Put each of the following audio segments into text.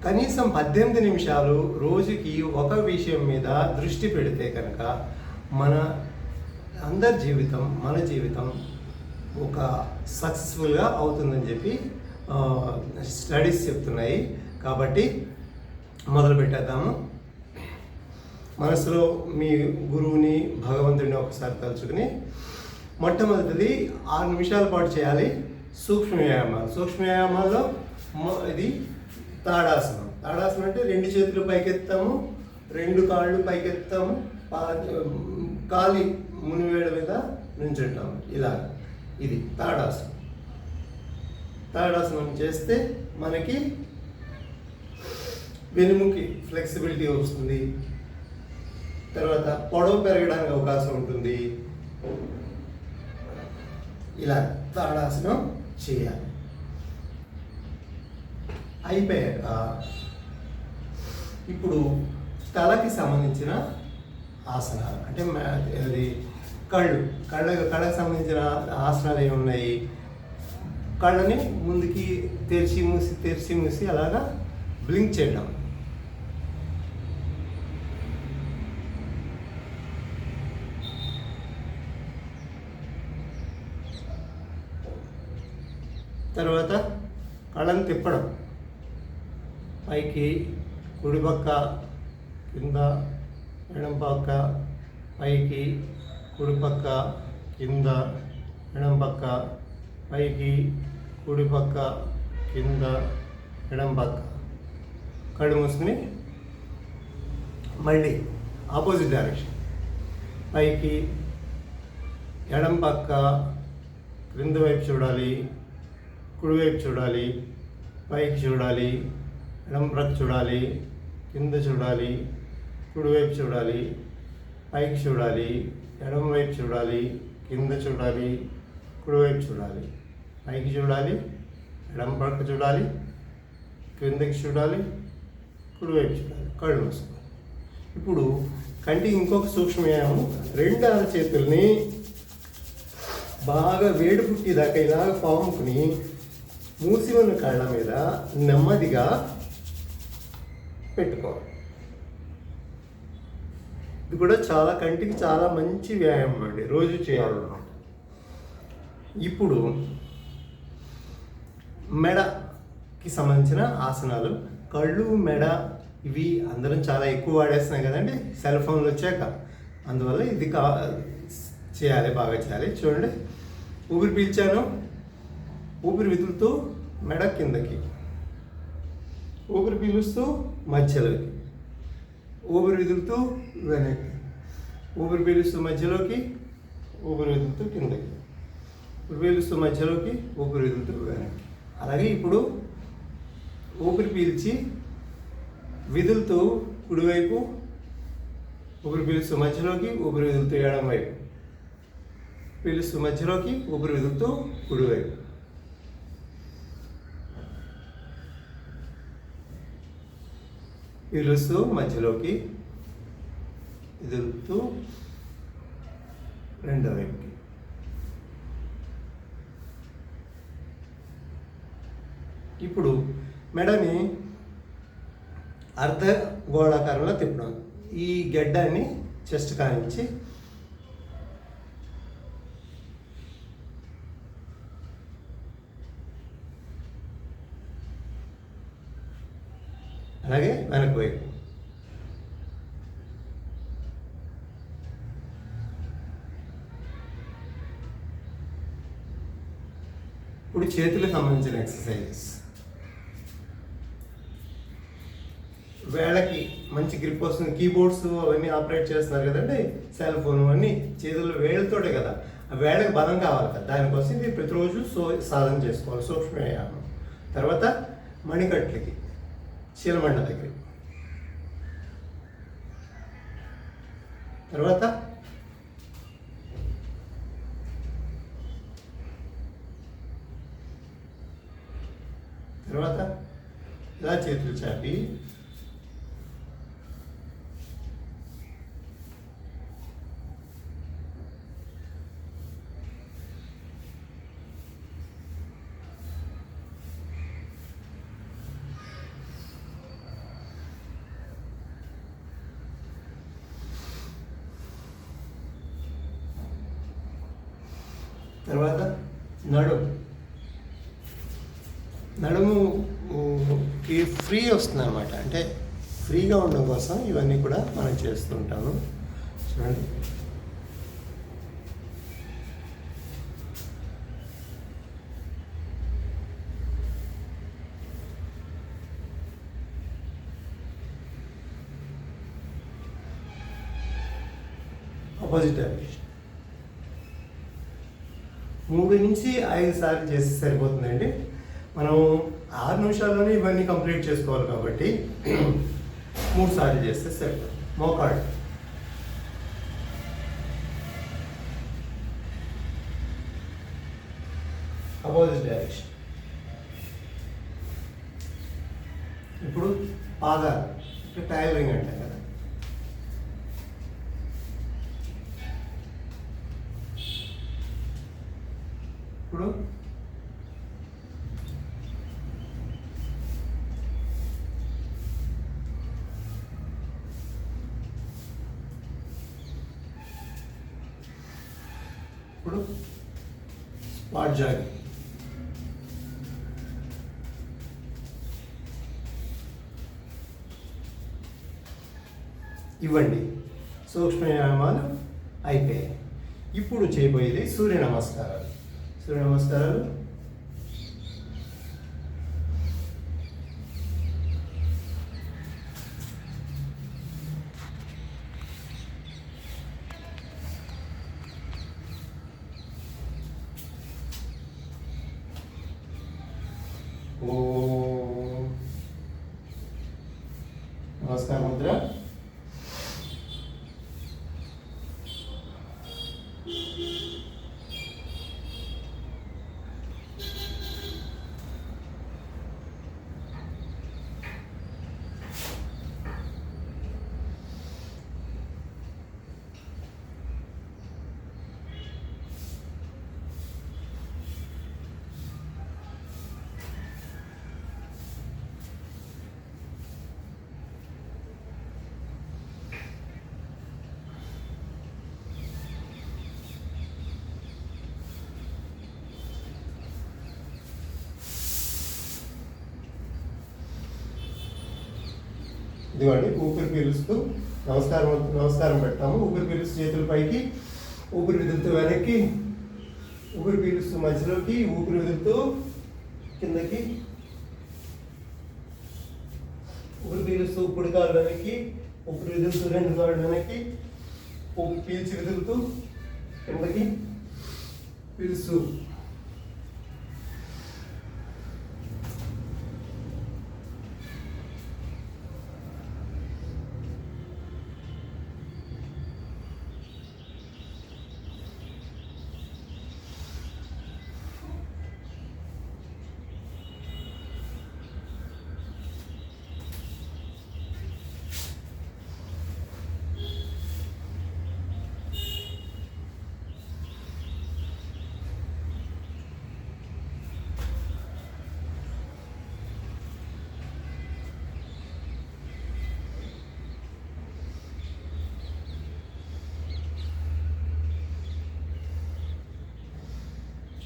కనీసం 18 నిమిషాలు రోజుకి ఒక విషయం మీద దృష్టి పెడితే కనుక మన మన జీవితం ఒక సక్సెస్ఫుల్గా అవుతుందని చెప్పి స్టడీస్ చెప్తున్నాయి. కాబట్టి మొదలు పెట్టేద్దాము. మనసులో మీ గురువుని, భగవంతుడిని ఒకసారి తలుచుకుని, మొట్టమొదటిది 6 నిమిషాల పాటు చేయాలి సూక్ష్మ వ్యాయామాలు. సూక్ష్మ వ్యాయామాల్లో ఇది తాడాసనం. తాడాసనం అంటే 2 చేతులు పైకెత్తాము, 2 కాళ్ళు పైకెత్తాము, కాలి మునివేడ మీద నుంచుంటాము. ఇలా ఇది తాడాసనం. తాడాసనం చేస్తే మనకి వెనుముకి ఫ్లెక్సిబిలిటీ వస్తుంది. తర్వాత పొడవు పెరగడానికి అవకాశం ఉంటుంది. ఇలా తాడాసనం చేయాలి. అయిపోయాక ఇప్పుడు తలకి సంబంధించిన ఆసనాలు అంటే అది కళ్ళకి సంబంధించిన ఆసనాలు ఏమి ఉన్నాయి. కళ్ళని ముందుకి తెరిచి మూసి అలాగా బ్లింక్ చేయడం. తర్వాత కళ్ళని తిప్పడం, పైకి కుడిపక్క, కింద ఎడం పక్క, పైకి కుడిపక్క, కింద ఎడం పక్క, పైకి కుడిపక్క, కింద ఎడం పక్క. కళ్ళు మూసుకుని మళ్ళీ ఆపోజిట్ డైరెక్షన్, పైకి ఎడం పక్క, క్రింద వైపు చూడాలి, కుడివైపు చూడాలి, పైకి చూడాలి, ఎడం ప్రక్క చూడాలి, కింద చూడాలి, కుడివైపు చూడాలి, పైకి చూడాలి, ఎడం వైపు చూడాలి, కింద చూడాలి, కుడివైపు చూడాలి, పైకి చూడాలి, ఎడం ప్రక్క చూడాలి, క్రిందకి చూడాలి, కుడివైపు చూడాలి. కళ్ళు మూసుకోవాలి. ఇప్పుడు కంటికి ఇంకొక సూక్ష్మవ్యాయామం. 2 అరచేతుల్ని బాగా వేడి పుట్టిదాకా ఇలాగ పాముకుని మూసి ఉన్న కళ్ళ మీద నెమ్మదిగా పెట్టుకోవాలి. ఇది కూడా కంటికి చాలా మంచి వ్యాయామం అండి, రోజు చేయాలన్నమాట. ఇప్పుడు మెడకి సంబంధించిన ఆసనాలు. కళ్ళు, మెడ ఇవి అందరం చాలా ఎక్కువ వాడేస్తున్నాం కదండి సెల్ ఫోన్లు వచ్చాక. అందువల్ల ఇది చేయాలి, బాగా చేయాలి. చూడండి, ఊపిరి పీల్చాను, ఊపిరి విదులుతూ మెడ కిందకి, ఊపిరి పీలుస్తూ మధ్యలోకి, ఊపిరి విదులుతూ వెనక్కి, ఊపిరి పీలుస్తూ మధ్యలోకి, ఊపిరి విదులుతూ కిందకి, ఊపిరి పీలుస్తూ మధ్యలోకి, ఊపిరి విదులుతూ వెనక్కి. అలాగే ఇప్పుడు ఊపిరి పీల్చి విదులుతూ కుడివైపు, ఊపిరి పీలుస్తూ మధ్యలోకి, ఊపిరి విదులుతూ ఎడం వైపు, పీలుస్తూ మధ్యలోకి, ఊపిరి విదులుతూ కుడివైపు. పీలుస్తూ మధ్యలోకి, విదులుతూ రెండో వైపుకి. ఇప్పుడు మెడని అర్ధ గోళాకారంలో తిప్పడం. ఈ గెడ్డాన్ని చెస్ట్ కానించి అలాగే వెనక్కి వైపు. ఇప్పుడు చేతులకు సంబంధించిన ఎక్సర్సైజెస్. వేళకి మంచి గ్రిప్ వస్తుంది. కీబోర్డ్స్ అవన్నీ ఆపరేట్ చేస్తున్నారు కదండి, సెల్ ఫోన్ అన్నీ చేతులు వేళ్ళతోటే కదా. ఆ వేళకి బలం కావాలి కదా, దానికోసం ఇది ప్రతిరోజు సాధన చేసుకోవాలి, సూక్ష్మ వ్యాయామం. తర్వాత మణికట్లకి, చీలమండ దగ్గర. తర్వాత ఇలా చేతులు చాపి తర్వాత నడుముకి ఫ్రీ వస్తుంది అన్నమాట. అంటే ఫ్రీగా ఉండడం కోసం ఇవన్నీ కూడా మనం చేస్తుంటాము. చూడండి, ఆపోజిట్ డైరెక్షన్ 3 నుంచి 5 సార్లు చేస్తే సరిపోతుందండి. మనం 6 నిమిషాల్లోనే ఇవన్నీ కంప్లీట్ చేసుకోవాలి కాబట్టి 3 సార్లు చేస్తే సరిపోతుంది. మోకాళ్ళు, అపోజిట్ డైరెక్షన్. ఇప్పుడు పాదాలు, టైలరింగ్ అంటాం కదా, ఇప్పుడు స్పాట్ జాగింగ్. ఇవ్వండి, సూక్ష్మ వ్యాయామాలు అయిపోయాయి. ఇప్పుడు చేయబోయేది సూర్య నమస్కారాలు. సూర్య నమస్కారాలు నమస్కార ముద్ర. ఇదిగోండి, ఊపిరి పీలుస్తూ నమస్కారం పెడతాము. ఊపిరి పీలుస్తూ చేతుల పైకి, ఊపిరి విదులుతూ వెనక్కి, ఊపిరి పీలుస్తూ మధ్యలోకి, ఊపిరి విదులుతూ కిందకి, ఊపిరి పీలుస్తూ కుడి కాలు వెనక్కి, ఊపిరి విదులుతూ 2 కాళ్ళు వెనక్కి, పీల్చి విదులుతూ కిందకి, పీలుస్తూ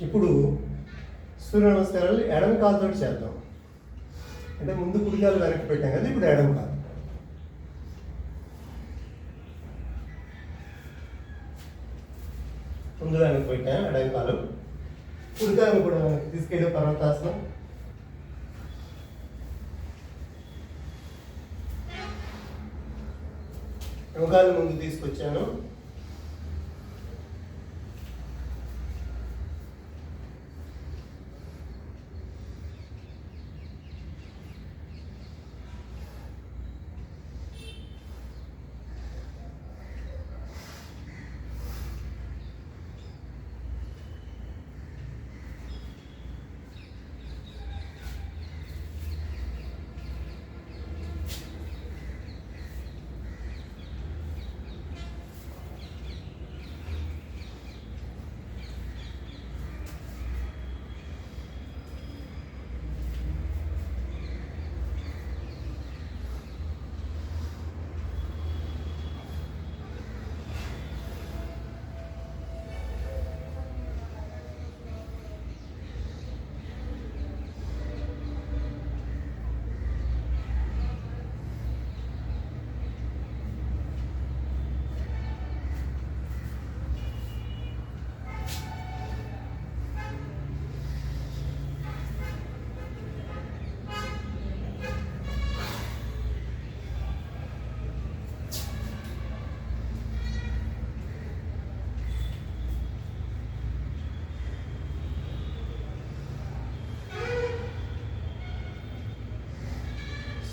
ఇప్పుడు సూర్య నమస్కారాలు ఎడమ కాలుతో చేద్దాం. అంటే ముందు కుడి కాలు వెనక్కి పెట్టాం కదా, ఇప్పుడు ఎడమ కాలు. ముందు వెనక్కి పెట్టాం ఎడమ కాలు, కుడి కాలు కూడా వెనక్కి తీసుకెళ్ళే పర్వతాసనం. ఎడమ కాలు ముందు తీసుకొచ్చాను,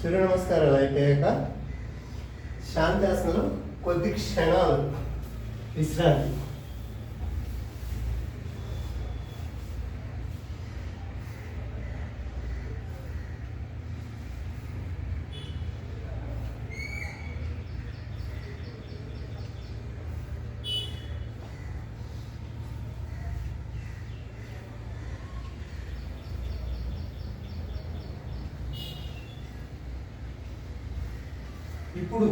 సూర్య నమస్కారాలు అయిపోయాక శాంతాసనంలో కొద్ది క్షణాలు విశ్రాంతి. ఇప్పుడు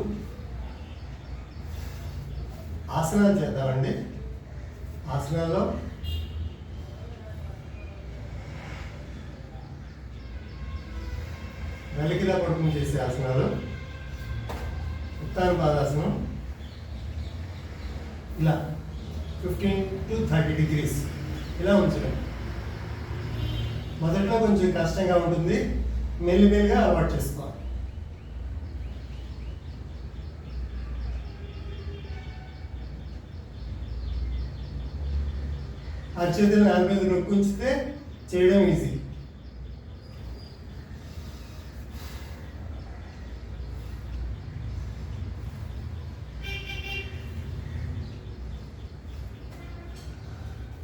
ఆసనాలు చేద్దామండి. ఆసనాల్లో వెలికిలా పడుకుని చేసే ఆసనాలు. ఉత్తాన పాదాసనం ఇలా 15 to 30 degrees ఇలా ఉంచడం. మొదట్లో కొంచెం కష్టంగా ఉంటుంది, మెల్లిమెల్లిగా అలవాటు చేసుకోవాలి. అరచేతులు నాలుగు మీద నొక్కుంచితే చేయడం ఈజీ.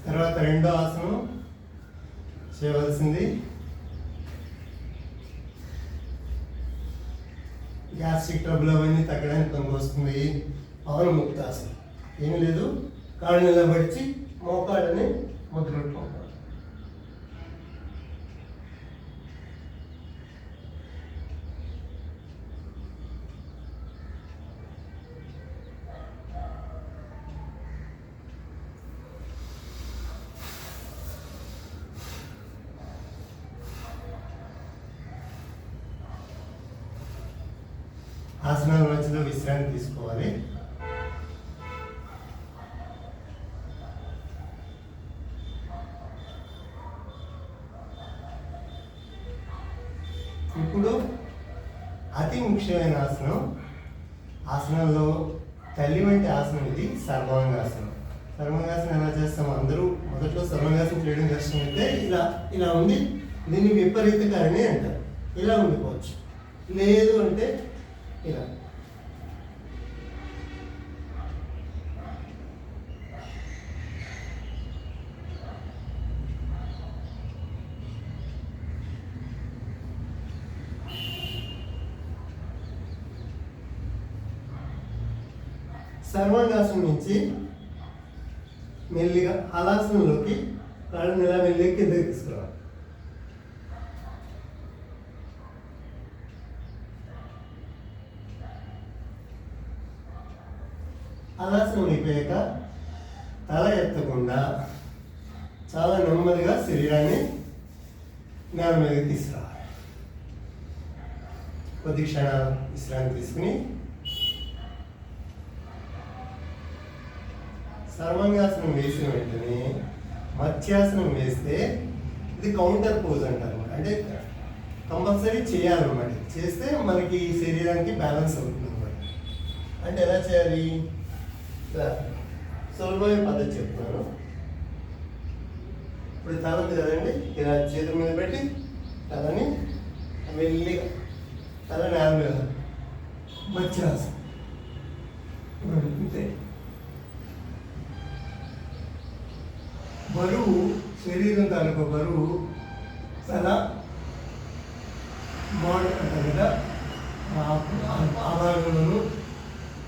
తర్వాత రెండో ఆసనం చేయవలసింది గ్యాస్ట్రిక్ ట్రబుల్ అవన్నీ తగ్గడానికి పనికి వస్తుంది. పవన్ ముక్తాసనం. ఏం లేదు, కాళ్ళు నిలబడిచి మోకాళ్ళని ముద్రపెట్టుకుంటాం. ఆసనాల మధ్యలో విశ్రాంతి తీసుకోవాలి. ఇప్పుడు అతి ముఖ్యమైన ఆసనం, ఆసనాల్లో తల్లి వంటి ఆసనం ఇది సర్వాంగాసనం. సర్వాంగాసనం ఎలా చేస్తాము? అందరూ మొదట్లో సర్వాంగాసనం చేయడం కష్టం అయితే ఇలా ఇలా ఉంది, దీన్ని విపరీతకారిణి అంటారు. ఇలా ఉండిపోవచ్చు. లేదు అంటే ఇలా. సర్వాంగాసనం నుంచి మెల్లిగా హలాసనంలోకి కాళ్ళని ఇలా మెల్లిగా కిందకి తీసుకురావాలి. హలాసనం అయిపోయాక తల ఎత్తకుండా చాలా నెమ్మదిగా శరీరాన్ని నేల మీదకి తీసుకురావాలి. కొద్ది క్షణాలు విశ్రాంతి తీసుకుని సర్వాంగాసనం వేసిన వెంటనే మత్స్యాసనం వేస్తే ఇది కౌంటర్ పోజ్ అంటారు. అంటే కంపల్సరీ చేయాలన్నమాట. చేస్తే మనకి శరీరానికి బ్యాలెన్స్ అవుతుంది అనమాట. అంటే ఎలా చేయాలి? సులభమైన పద్ధతి చెప్తున్నాను. ఇప్పుడు తల మీద కదండి, ఇలా చేతుల మీద పెట్టి తలని మెల్లిగా తల నేల మీద మత్స్యాసనం అంతే. బరువు శరీరం తాలూకు బరువు తల మీద ఆభాగంలోను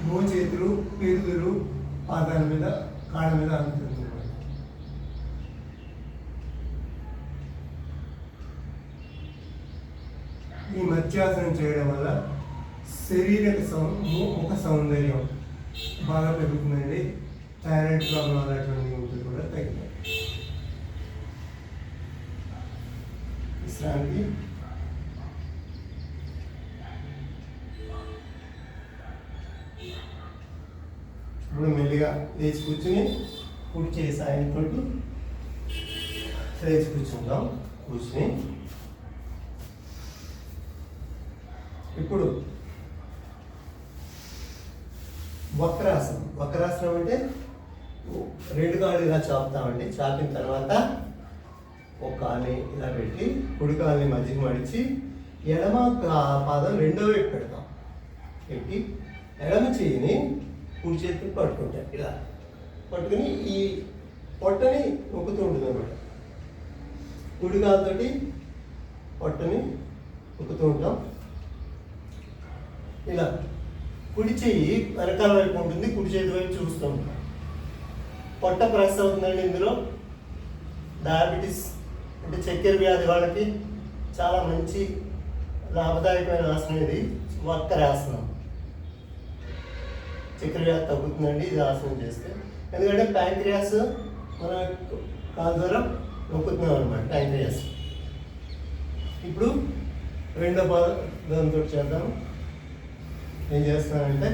మోచేతులు పిరుదులు పాదాల మీద కాళ్ళ మీద అందుతుంది. ఈ మత్స్యాసనం చేయడం వల్ల ముఖ సౌందర్యం బాగా పెరుగుతుందండి. థైరాయిడ్ ప్రాబ్లం అలాంటివన్నీ ఉంటుంది కూడా తగ్గుతాయి. విశ్రాంతి. ఇప్పుడు మెల్లిగా లేచి కూర్చుని కుడి చేయి సాయంతో లేచి కూర్చుంటాం. కూర్చుని ఇప్పుడు వక్రాసనం. వక్రాసనం అంటే రెండు కాళ్ళు ఇలా చాపుతామండి. చాపిన తర్వాత ఒక కాలుని ఇలా పెట్టి కుడి కాలుని మధ్యకి మడిచి ఎడమ పాదం రెండో వైపు పెడతాం. పెట్టి ఎడమ చేయిని కుడి చేతిని పట్టుకుంటాం. ఇలా పట్టుకుని ఈ పొట్టని నొక్కుతూ ఉంటుంది అన్నమాట. కుడి కాలుతోటి పొట్టని నొక్కుతూ ఉంటాం. ఇలా కుడి చెయ్యి వెనకాల వైపు ఉంటుంది, కుడి చేతి వైపు చూస్తూ ఉంటాం. పొట్ట ప్రెస్ అవుతుందండి. ఇందులో డయాబెటీస్ అంటే చక్కెర వ్యాధి వాళ్ళకి చాలా మంచి లాభదాయకమైన ఆసనం ఇది. వక్రాసనం. చక్కెర వ్యాధి తగ్గుతుందండి ఇది ఆసనం చేస్తే. ఎందుకంటే ప్యాంక్రియాస్ మన కాలు ద్వారా నొక్కుతున్నాం అనమాట. ప్యాంక్రియాస్. ఇప్పుడు రెండో పాదంతో చేద్దాం. ఏం చేస్తున్నానంటే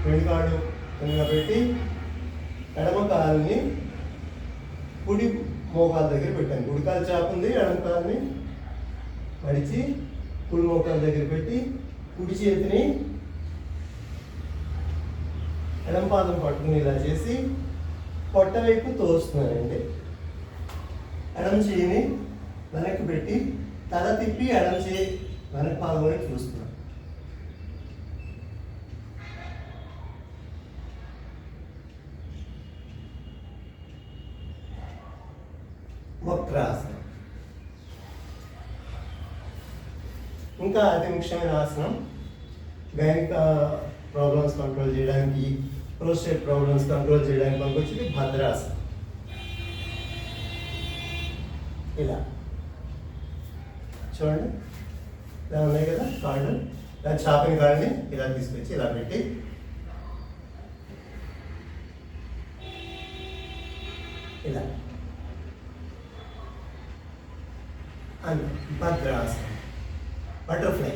రెండు కాళ్ళు కింద పెట్టి ఎడమ కాలుని కుడి మోకాల దగ్గర పెట్టాను. కుడి కాలు చాపు ఉంది, ఎడమ కాలుని మడిచి కుడి మోకాల దగ్గర పెట్టి కుడి చేతిని ఎడమ పాదం పట్టుకుని ఇలా చేసి పొట్ట వైపు తోస్తున్నానండి. ఎడమ చేయిని వెనక్కి పెట్టి తల తిప్పి ఎడమ చేయి వెనక పాదం వైపు చూస్తున్నాను. వక్రాసనం. ఇంకా అతి ముఖ్యమైన ఆసనం గైనిక్ ప్రాబ్లమ్స్ కంట్రోల్ చేయడానికి, ప్రోస్టేట్ ప్రాబ్లమ్స్ కంట్రోల్ చేయడానికి మనకు వచ్చేది భద్రాసనం. ఇలా చూడండి, ఇలా ఉన్నాయి కదా కాళ్ళు. ఇలా చాపిన కాళ్ళని ఇలా తీసుకొచ్చి ఇలా పెట్టి ఇలా అని భద్రాసనం, బటర్ఫ్లై.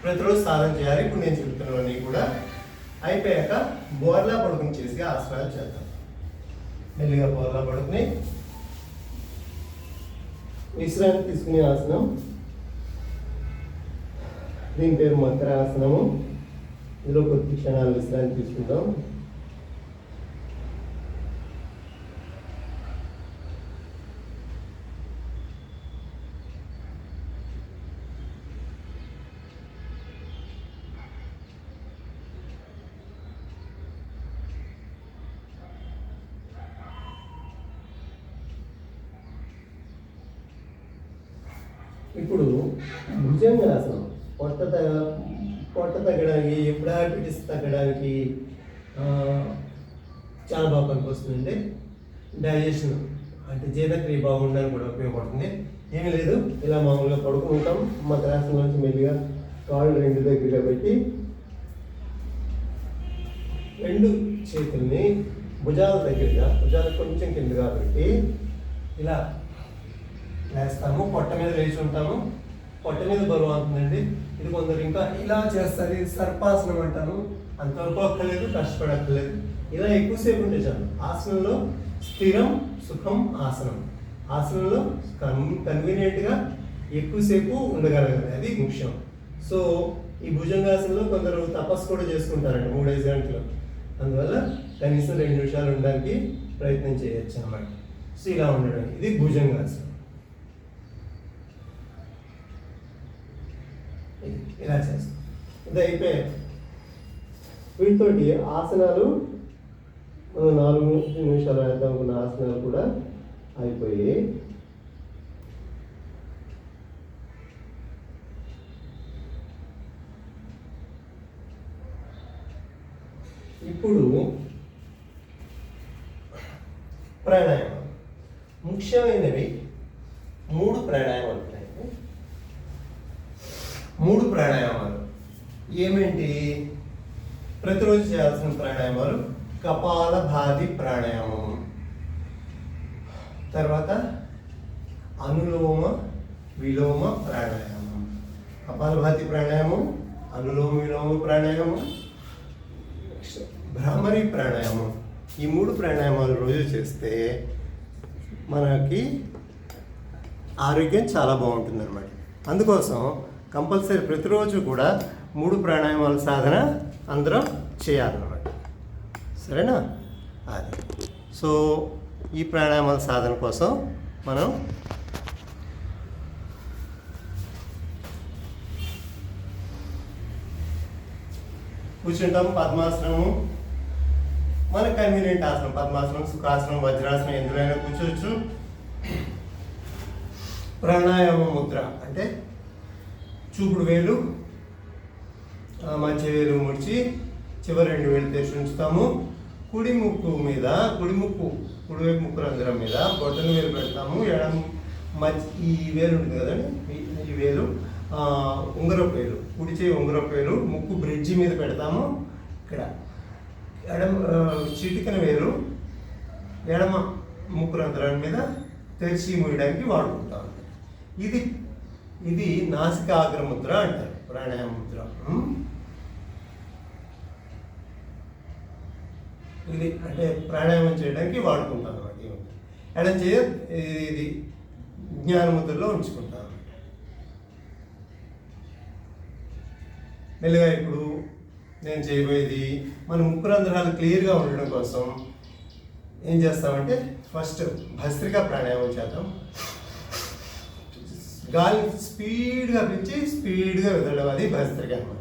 ప్రతిరోజు సాధన చేయాలి. ఇప్పుడు నేను చెప్తున్నవన్నీ కూడా అయిపోయాక బోర్లా పడుకుని చేసి ఆసనాలు చేద్దాం. మెల్లిగా బోర్లా పడుకుని విశ్రాంతి తీసుకునే ఆసనం. దీని పేరు మకరాసనము. ఇందులో కొద్ది క్షణాలు విశ్రాంతి తీసుకుందాం. ఇప్పుడు భుజంగాసనం. పొట్ట తగ్గడానికి, డయాబెటీస్ తగ్గడానికి చాలా బాగా పనికొస్తుందండి. డైజెషన్ అంటే జీర్ణక్రియ బాగుండడానికి కూడా ఉపయోగపడుతుంది. ఏమీ లేదు, ఇలా మామూలుగా పడుకుంటాం. మకరాసనం నుంచి మెల్లిగా కాళ్ళు రెండు దగ్గరగా పెట్టి రెండు చేతుల్ని భుజాల దగ్గరగా, భుజాలు కొంచెం కిందగా పెట్టి ఇలా వేస్తాము. పొట్ట మీద లేచి ఉంటాము. పొట్ట మీద బరువు అవుతుందండి. ఇది కొందరు ఇంకా ఇలా చేస్తారు. ఇది సర్పాసనం అంటాను. అంతవరకు అక్కర్లేదు, కష్టపడక్కర్లేదు. ఇలా ఎక్కువసేపు ఉంటే చాలు. ఆసనంలో స్థిరం సుఖం ఆసనం. ఆసనంలో కన్వీనియంట్గా ఎక్కువసేపు ఉండగలగాలి, అది ముఖ్యం. సో ఈ భుజంగాసనంలో కొందరు తపస్సు కూడా చేసుకుంటారండి 3-5 గంటలు. అందువల్ల కనీసం 2 నిమిషాలు ఉండడానికి ప్రయత్నం చేయొచ్చు అన్నమాట. సో ఇలా ఉండడం, ఇది భుజంగాసనం. ఇలా చేస్తాం. ఇది అయిపోయాయి. వీటితోటి ఆసనాలు 4 నిమిషాలు వేద్దాం అనుకున్న ఆసనాలు కూడా అయిపోయి ఇప్పుడు ప్రాణాయామం. ముఖ్యమైనవి 3 ప్రాణాయామాలు ఉంటాయి. 3 ప్రాణాయామాలు ఏమేంటి? ప్రతిరోజు చేయాల్సిన ప్రాణాయామాలు కపాలభాతి ప్రాణాయామం, తర్వాత అనులోమ విలోమ ప్రాణాయామం. కపాలభాతి ప్రాణాయామం, అనులోమ విలోమ ప్రాణాయామం, భ్రామరి ప్రాణాయామం. ఈ 3 ప్రాణాయామాలు రోజు చేస్తే మనకి ఆరోగ్యం చాలా బాగుంటుంది అన్నమాట. అందుకోసం కంపల్సరీ ప్రతిరోజు కూడా 3 ప్రాణాయామాల సాధన అందరం చేయాలన్నమాట. సరేనా? అది. సో ఈ ప్రాణాయామాల సాధన కోసం మనం కూర్చుంటాం. పద్మాసనము మనకు కన్వీనియంట్ ఆసనం, పద్మాసనం, సుఖాసనం, వజ్రాసనం ఎందులోనైనా కూర్చోవచ్చు. ప్రాణాయామ ముద్ర అంటే చూపుడు వేలు మధ్య వేలు ముడిచి చివరి 2 వేలు తెరిచి ఉంచుతాము. కుడి ముక్కు మీద కుడివైపు ముక్కు రంధ్రం మీద బొట్టన వేలు పెడతాము. ఎడమ ఈ వేలు ఉంటుంది కదండి, ఈ వేలు ఉంగరపు వేలు, కుడి చేయి ఉంగరపు వేలు ముక్కు బ్రిడ్జి మీద పెడతాము. ఇక్కడ ఎడమ చిటికన వేలు ఎడమ ముక్కు రంధ్రాల మీద తెరిచి మూయడానికి వాడుకుంటాం. ఇది నాసికాగ్ర ముద్ర అంటారు, ప్రాణాయామ ముద్ర. ఇది అంటే ప్రాణాయామం చేయడానికి వాడుకుంటాం అన్నమాట. ఎడం చేయ ఇది జ్ఞాన ముద్రలో ఉంచుకుంటాం. మెల్లగా ఇప్పుడు నేను చేయబోయేది మన ముక్కు రంధ్రాలు క్లియర్గా ఉండడం కోసం ఏం చేస్తామంటే ఫస్ట్ భస్త్రికా ప్రాణాయామం చేద్దాం. గాలి స్పీడ్గా పిలిచి స్పీడ్గా వదలడం, అది భస్త్రిక అన్నమాట.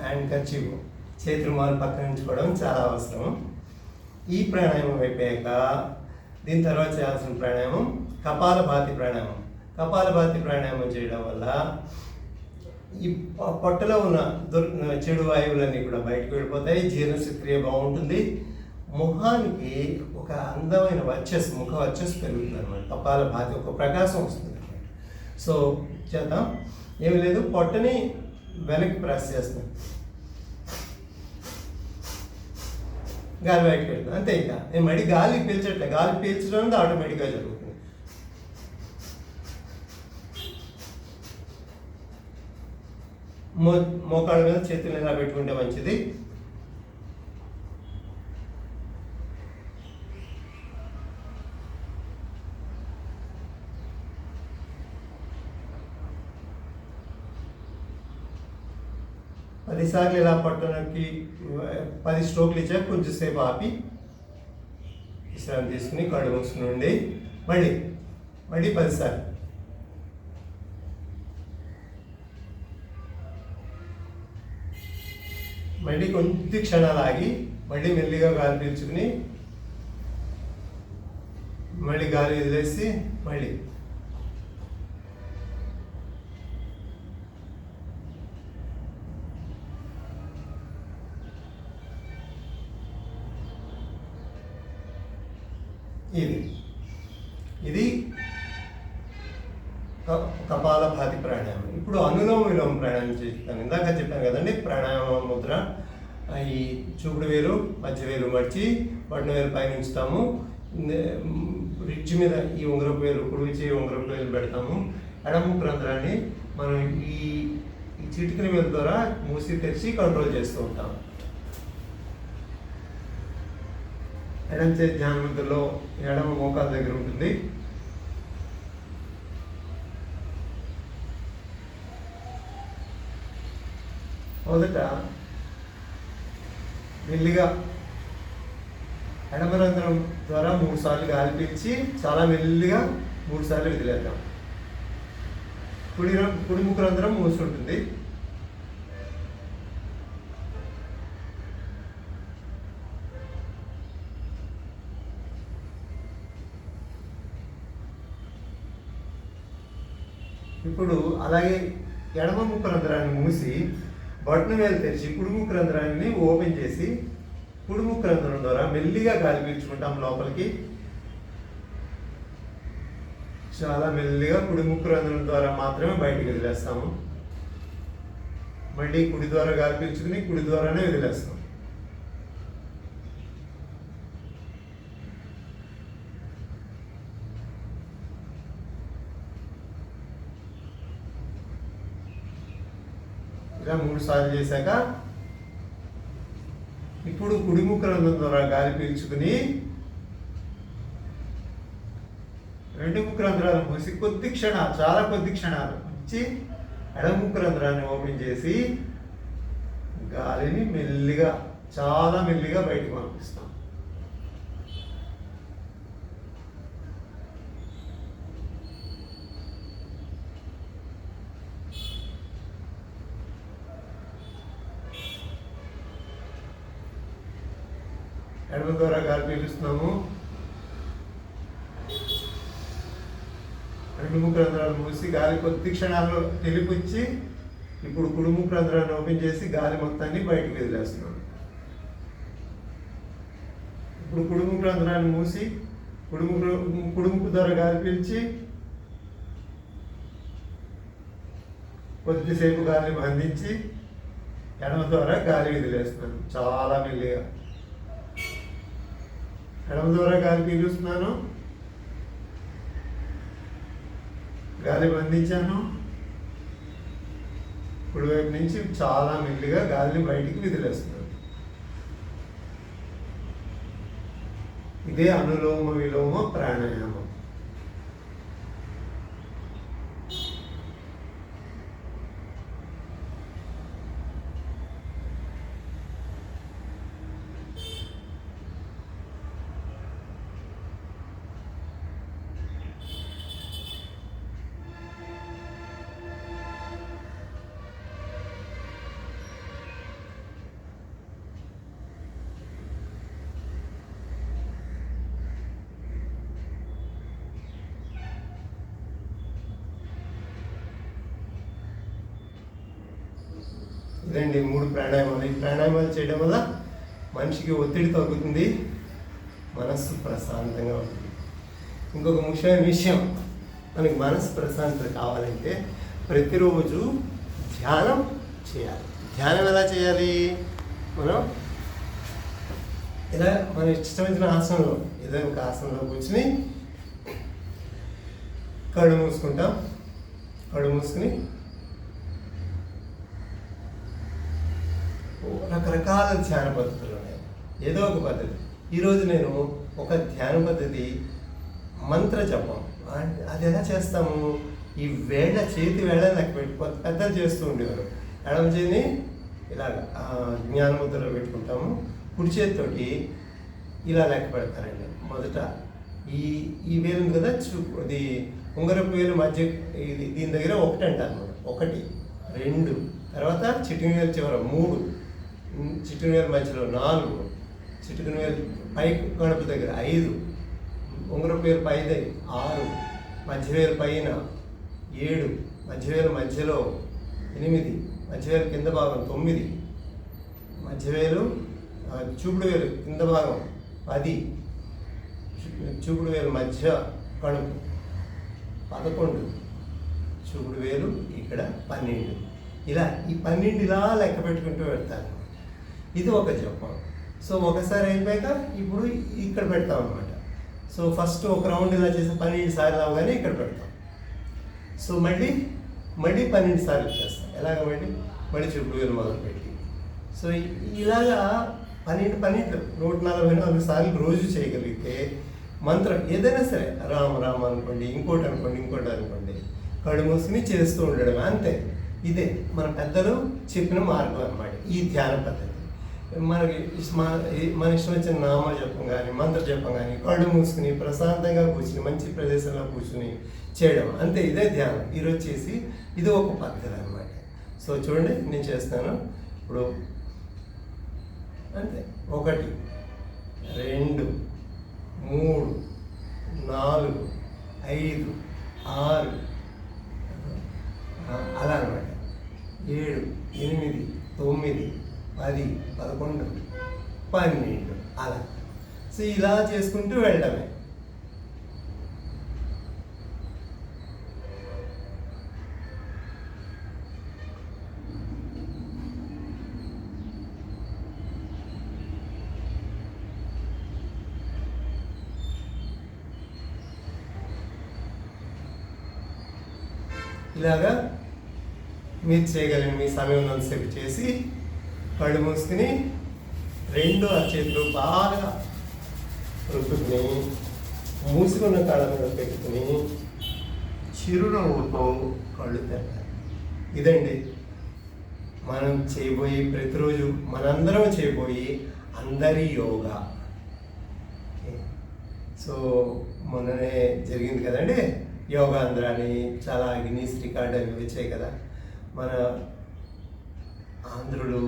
హ్యాండ్ కర్చీఫ్ చేతి రుమాలు పక్కన ఉంచుకోవడం చాలా అవసరం. ఈ ప్రాణాయామం అయిపోయాక దీని తర్వాత చేయాల్సిన ప్రాణాయామం కపాలభాతి ప్రాణాయామం. కపాలభాతి ప్రాణాయామం చేయడం వల్ల ఈ పొట్టలో ఉన్న చెడు వాయువులన్నీ కూడా బయటకు వెళ్ళిపోతాయి, జీర్ణశక్రియ బాగుంటుంది, ముఖానికి ఒక అందమైన ముఖ వర్చస్సు పెరుగుతుంది అనమాట. కపాలభాతి ఒక ప్రకాశం వస్తుంది అనమాట. సో చేద్దాం. ఏమి లేదు, పొట్టని వెనక్కి ప్రెస్ చేస్తాం, గాలి బయటకు వెళ్తుంది, అంతే. ఇంకా నేను మళ్ళీ గాలి పీల్చట్లే, గాలి పీల్చడం అనేది ఆటోమేటిక్గా జరుగుతుంది. మోకాళ్ళ మీద చేతులు ఇలా పెట్టుకుంటే మంచిది. పదిసార్లు ఇలా పట్టణకి 10 స్ట్రోక్లు ఇచ్చాక కొంచెంసేపు ఆపి విశ్రాంతి తీసుకుని కళ్ళు మూసుకుని ఉండి మళ్ళీ 10 సార్లు. మళ్ళీ కొద్ది క్షణాలు ఆగి మళ్ళీ మెల్లిగా గాలి పీల్చుకుని మళ్ళీ గాలి వదిలేసి మళ్ళీ ఇది కపాలభాతి ప్రాణాయామం. ఇప్పుడు అనులోమ విలోమ ప్రాణాయామం చేస్తాను. ఇందాక చెప్పాను కదండి, ప్రాణాయామ ముద్ర. ఈ చూపుడు వేలు మధ్య వేలు మడిచి బొటన వేలు పైన ఉంచుతాము. రిడ్జ్ మీద ఈ ఉంగరపు వేలు, కుడి చేయి ఉంగరపు వేలు పెడతాము. ఎడమ రంధ్రాన్ని మనం ఈ చిటికిన వేలు ద్వారా మూసి తెరిచి కంట్రోల్ చేస్తూ ఉంటాం. ఎడమ చేతి ధ్యాన ముద్రలో ఎడమ మోకాల దగ్గర ఉంటుంది. మొదట మెల్లిగా ఎడమ రంధ్రం ద్వారా 3 సార్లు గాలి పీల్చి చాలా మెల్లిగా 3 సార్లు వదిలేద్దాం. కుడి ముక్కు రంధ్రం మూసి ఉంటుంది. ఇప్పుడు అలాగే ఎడమ ముక్కు రంధ్రాన్ని మూసి బొటన వేలు తెరిచి కుడి ముక్కు రంధ్రాన్ని ఓపెన్ చేసి కుడి ముక్కు రంధ్రం ద్వారా మెల్లిగా గాలి పీల్చుకుంటాం లోపలికి. చాలా మెల్లిగా కుడి ముక్కు రంధ్రం ద్వారా మాత్రమే బయటికి వదిలేస్తాము. మళ్ళీ కుడి ద్వారా గాలి పీల్చుకుని కుడి ద్వారానే వదిలేస్తాం. ఇలా 3 సార్లు చేశాక ఇప్పుడు కుడి ముక్కు రంధ్రం ద్వారా గాలి పీల్చుకుని 2 ముక్కు రంధ్రాలు మూసి చాలా కొద్ది క్షణాలు ఇచ్చి ఎడమ ముక్కు రంధ్రాన్ని ఓపెన్ చేసి గాలిని మెల్లిగా చాలా మెల్లిగా బయటికి పంపిస్తాం. ఎడమ ద్వారా గాలి పీలుస్తున్నాము. రెండు ముక్కు రంధ్రాలు మూసి గాలి కొద్ది క్షణాల్లో తెలిపిచ్చి ఇప్పుడు కుడి ముక్కు రంధ్రాన్ని ఓపెన్ చేసి గాలి మొత్తాన్ని బయటకు వదిలేస్తున్నాం. ఇప్పుడు కుడి ముక్కు రంధ్రాన్ని మూసి కుడి ముక్కు ద్వారా గాలి పీల్చి కొద్దిసేపు గాలిని బంధించి ఎడమ ద్వారా గాలి వదిలేస్తున్నాను చాలా మెల్లిగా. ఎడమ ద్వారా గాలి పీలుస్తున్నాను, గాలి బంధించాను, కుడివైపు నుంచి చాలా మెల్లిగా గాలిని బయటికి వదిలేస్తున్నాను. ఇదే అనులోమ విలోమ ప్రాణాయామం. ఇదండి 3 ప్రాణాయామాలు. ఈ ప్రాణాయామాలు చేయడం వల్ల మనిషికి ఒత్తిడి తగ్గుతుంది, మనస్సు ప్రశాంతంగా ఉంటుంది. ఇంకొక ముఖ్యమైన విషయం, మనకి మనసు ప్రశాంతత కావాలంటే ప్రతిరోజు ధ్యానం చేయాలి. ధ్యానం ఎలా చేయాలి? మనం ఇలా మన ఇష్టమైన ఆసనంలో ఏదైనా ఒక ఆసనంలో కూర్చుని కళ్ళు మూసుకుంటాం. కళ్ళు మూసుకుని రకరకాల ధ్యాన పద్ధతులు ఉన్నాయి, ఏదో ఒక పద్ధతి. ఈరోజు నేను ఒక ధ్యాన పద్ధతి మంత్ర జపం. అది ఎలా చేస్తాము? ఈ చేతి వేళ నాకు పెద్దలు చేస్తూ ఉండేవారు. ఎడమ చేతిని ఇలా జ్ఞానముద్రలో పెట్టుకుంటాము, కుడి చేతితోటి ఇలా లెక్క పెడతారండి. మొదట ఈ వేలు ఉంది కదా, ఇది ఉంగరపు వేలు మధ్య, ఇది దీని దగ్గర 1 అంటారు. 1, 2, తర్వాత చిటికిన వేలు చివర 3, చిటికిన వేలు మధ్యలో 4, చిటికిన వేలు పై గణప దగ్గర 5, ఉంగరపు వేలు పై దగ్గర 6, మధ్య వేలు పైన 7, మధ్య వేలు మధ్యలో 8, మధ్య వేలు కింద భాగం 9, మధ్య వేలు చూపుడు వేలు కింద భాగం 10, చూపుడు వేలు మధ్య కణుపు 11, చూపుడు వేలు ఇక్కడ 12. ఇలా ఈ 12 ఇలా లెక్క పెట్టుకుంటూ పెడతాను. ఇది ఒక జపం. సో ఒకసారి అయిపోయాక ఇప్పుడు ఇక్కడ పెడతాం అనమాట. సో ఫస్ట్ ఒక రౌండ్ ఇలా చేసి 12 సార్లు అవగానే ఇక్కడ పెడతాం. సో మళ్ళీ 12 సార్లు చేస్తాం. ఎలాగ మళ్ళీ చూపుడు వేలు మొదలుపెట్టి. సో ఇలాగా 12 144 సార్లు రోజు చేయగలిగితే మంత్రం ఏదైనా సరే, రామ రామ అనుకోండి, ఇంకోటి అనుకోండి, కళ్ళు మూసుకుని చేస్తూ ఉండడం అంతే. ఇదే మన పెద్దలు చెప్పిన మార్గం అన్నమాట ఈ ధ్యాన పద్ధతి. మనకి మన ఇష్టం వచ్చిన నామ జపం కానీ మంత్ర జపం కానీ కళ్ళు మూసుకుని ప్రశాంతంగా కూర్చుని మంచి ప్రదేశంలో కూర్చుని చేయడం అంతే. ఇదే ధ్యానం. ఈరోజు చేసి ఇది ఒక పద్ధతి అన్నమాట. సో చూడండి, నేను చేస్తాను ఇప్పుడు. అంతే, 1, 2, 3, 4, 5, 6 అలా అనమాట. 7, 8, 9, 10, 11, 12 అలా. సో ఇలా చేసుకుంటూ వెళ్ళడమే. ఇలాగా మీరు చేయగలిగిన మీ సమయం ఉన్నంతసేపు చేసి కళ్ళు మూసుకుని 2 అరచేతులు బాగా రుద్దుకుని మూసుకున్న కళ్ళ మీద పెట్టుకుని చిరునవ్వుతో కళ్ళు తెరవాలి. ఇదండి మనం చేయబోయే ప్రతిరోజు మనందరం చేయబోయే అందరి యోగా. సో మొన్ననే జరిగింది కదండి యోగా అందరాని, చాలా గిన్నీస్ రికార్డ్ అవి వచ్చాయి కదా. మన ఆంధ్రులు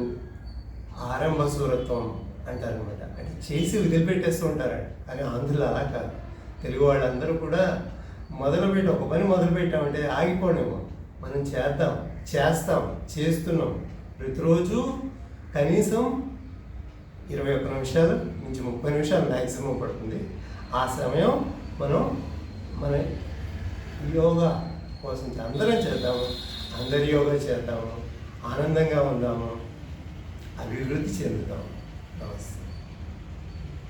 ఆరంభ సూరత్వం అంటారనమాట, అంటే చేసి వదిలిపెట్టేస్తూ ఉంటారు. కానీ ఆంధ్రులు అలా కాదు. తెలుగు వాళ్ళందరూ కూడా ఒక పని మొదలుపెట్టామంటే ఆగిపోనేమో. మనం చేస్తాం, చేస్తున్నాం. ప్రతిరోజు కనీసం 21 నిమిషాలు నుంచి 30 నిమిషాలు మ్యాక్సిమం పడుతుంది. ఆ సమయం మనం మన యోగా కోసం అందరం చేద్దాము, అందరి యోగా చేద్దాము, ఆనందంగా ఉందాము, అభివృద్ధి చెందుతాము. నమస్తే.